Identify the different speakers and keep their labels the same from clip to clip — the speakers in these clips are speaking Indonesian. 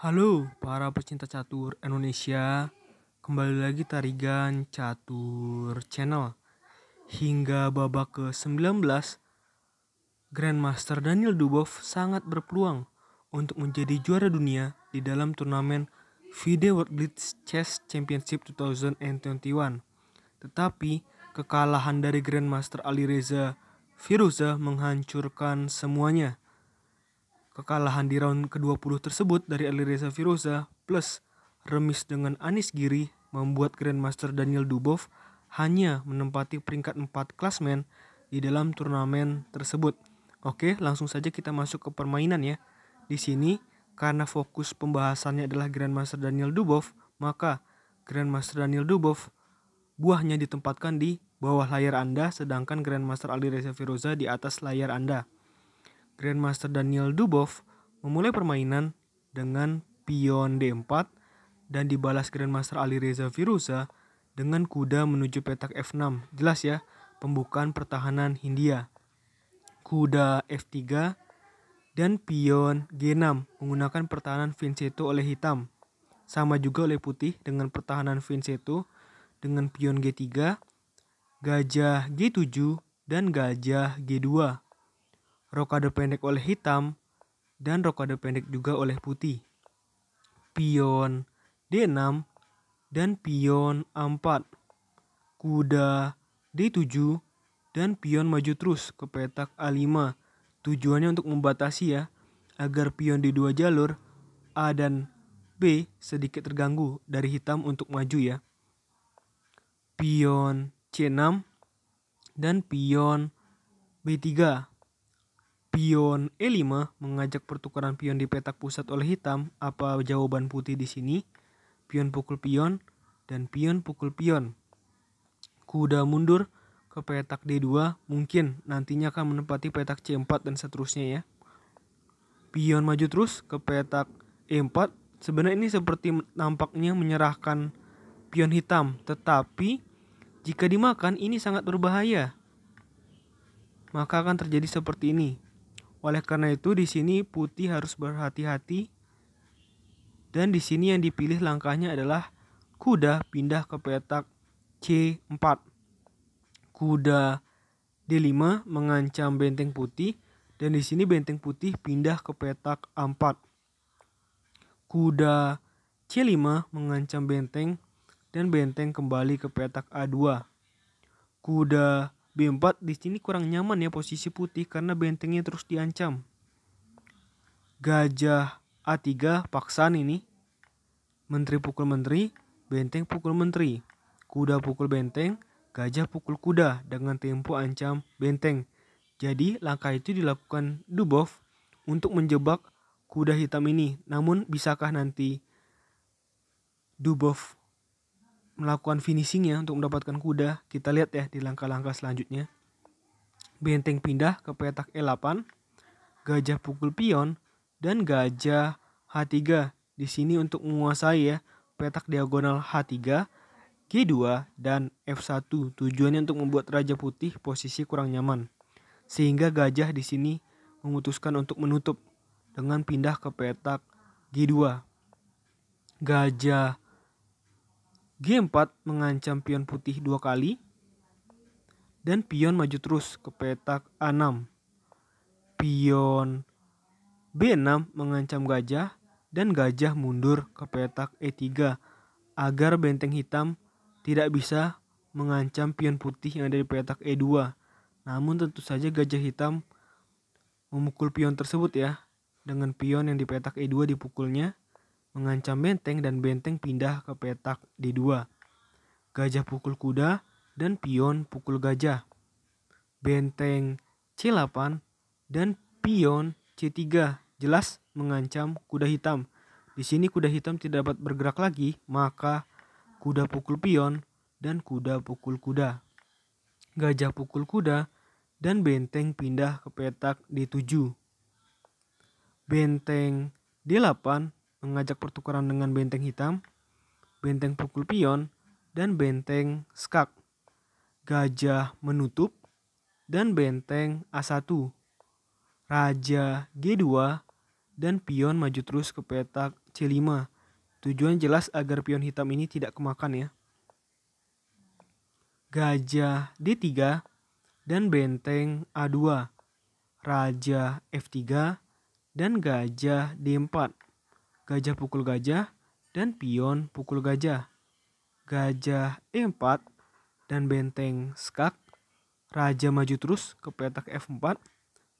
Speaker 1: Halo para pecinta catur Indonesia, kembali lagi Tarigan Catur Channel. Hingga babak ke-19, Grandmaster Daniel Dubov sangat berpeluang untuk menjadi juara dunia di dalam turnamen FIDE World Blitz Chess Championship 2021. Tetapi kekalahan dari Grandmaster Alireza Firouzja menghancurkan semuanya. Kekalahan di round ke-20 tersebut dari Alireza Firouzja plus remis dengan Anis Giri membuat Grandmaster Daniel Dubov hanya menempati peringkat 4 klasmen di dalam turnamen tersebut. Oke, langsung saja kita masuk ke permainan ya. Di sini karena fokus pembahasannya adalah Grandmaster Daniel Dubov, maka Grandmaster Daniel Dubov buahnya ditempatkan di bawah layar Anda, sedangkan Grandmaster Alireza Firouzja di atas layar Anda. Grandmaster Daniel Dubov memulai permainan dengan pion D4 dan dibalas Grandmaster Alireza Firouzja dengan kuda menuju petak F6. Jelas ya, pembukaan pertahanan Hindia. Kuda F3 dan pion G6 menggunakan pertahanan Vincenzo oleh hitam. Sama juga oleh putih dengan pertahanan Vincenzo dengan pion G3, gajah G7 dan gajah G2. Rokade pendek oleh hitam dan rokade pendek juga oleh putih. Pion D6 dan pion A4. Kuda D7 dan pion maju terus ke petak A5. Tujuannya untuk membatasi ya, agar pion di dua jalur A dan B sedikit terganggu dari hitam untuk maju ya. Pion C6 dan pion B3. Pion E5 mengajak pertukaran pion di petak pusat oleh hitam. Apa jawaban putih di sini? Pion pukul pion dan pion pukul pion. Kuda mundur ke petak D2, mungkin nantinya akan menempati petak C4 dan seterusnya ya. Pion maju terus ke petak E4. Sebenarnya ini seperti nampaknya menyerahkan pion hitam, tetapi jika dimakan ini sangat berbahaya. Maka akan terjadi seperti ini. Oleh karena itu di sini putih harus berhati-hati. Dan di sini yang dipilih langkahnya adalah kuda pindah ke petak C4. Kuda D5 mengancam benteng putih dan di sini benteng putih pindah ke petak A4. Kuda C5 mengancam benteng dan benteng kembali ke petak A2. Kuda B4 di sini kurang nyaman ya posisi putih karena bentengnya terus diancam. Gajah A3 paksaan ini. Menteri pukul menteri, benteng pukul menteri. Kuda pukul benteng, gajah pukul kuda dengan tempo ancam benteng. Jadi langkah itu dilakukan Dubov untuk menjebak kuda hitam ini. Namun bisakah nanti Dubov melakukan finishingnya untuk mendapatkan kuda? Kita lihat ya di langkah-langkah selanjutnya. Benteng pindah ke petak E8, gajah pukul pion, dan gajah H3. Di sini untuk menguasai ya petak diagonal H3, G2, dan F1. Tujuannya untuk membuat raja putih posisi kurang nyaman. Sehingga gajah di sini memutuskan untuk menutup dengan pindah ke petak G2. Gajah G4 mengancam pion putih 2 kali. Dan pion maju terus ke petak A6. Pion B6 mengancam gajah dan gajah mundur ke petak E3 agar benteng hitam tidak bisa mengancam pion putih yang ada di petak E2. Namun tentu saja gajah hitam memukul pion tersebut ya. Dengan pion yang di petak E2 dipukulnya mengancam benteng dan benteng pindah ke petak D2. Gajah pukul kuda dan pion pukul gajah. Benteng C8 dan pion C3 jelas mengancam kuda hitam. Di sini kuda hitam tidak dapat bergerak lagi, maka kuda pukul pion dan kuda pukul kuda. Gajah pukul kuda dan benteng pindah ke petak D7. Benteng D8 mengajak pertukaran dengan benteng hitam, benteng pukul pion, dan benteng skak. Gajah menutup dan benteng A1. Raja G2 dan pion maju terus ke petak C5. Tujuan jelas agar pion hitam ini tidak kemakan ya. Gajah D3 dan benteng A2. Raja F3 dan gajah D4. Gajah pukul gajah dan pion pukul gajah. Gajah E4 dan benteng skak. Raja maju terus ke petak F4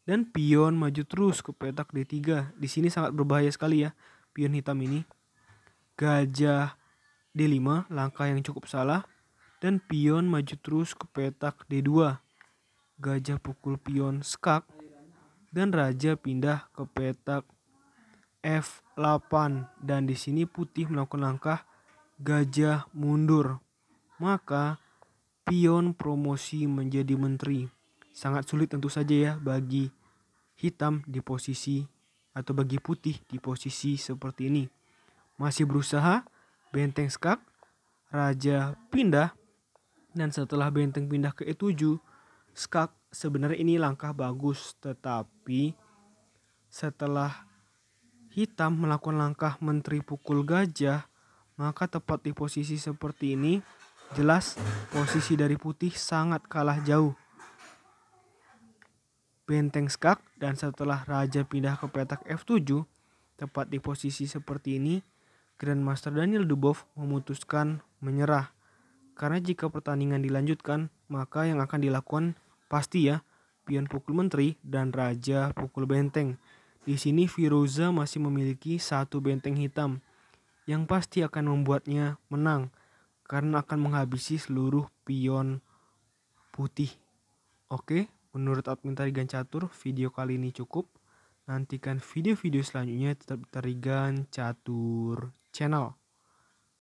Speaker 1: dan pion maju terus ke petak D3. Di sini sangat berbahaya sekali ya pion hitam ini. Gajah D5, langkah yang cukup salah, dan pion maju terus ke petak D2. Gajah pukul pion skak dan raja pindah ke petak F8, dan di sini putih melakukan langkah gajah mundur. Maka pion promosi menjadi menteri. Sangat sulit tentu saja ya bagi hitam di posisi atau bagi putih di posisi seperti ini. Masih berusaha, benteng skak, raja pindah, dan setelah benteng pindah ke E7, skak. Sebenarnya ini langkah bagus, tetapi setelah hitam melakukan langkah menteri pukul gajah, maka tepat di posisi seperti ini, jelas posisi dari putih sangat kalah jauh. Benteng skak, dan setelah raja pindah ke petak F7, tepat di posisi seperti ini, Grandmaster Daniel Dubov memutuskan menyerah. Karena jika pertandingan dilanjutkan, maka yang akan dilakukan pasti ya, pion pukul menteri dan raja pukul benteng. Di sini Firoza masih memiliki satu benteng hitam yang pasti akan membuatnya menang karena akan menghabisi seluruh pion putih. Oke, menurut admin Tarigan Catur, video kali ini cukup. Nantikan video-video selanjutnya tetap di Tarigan Catur Channel.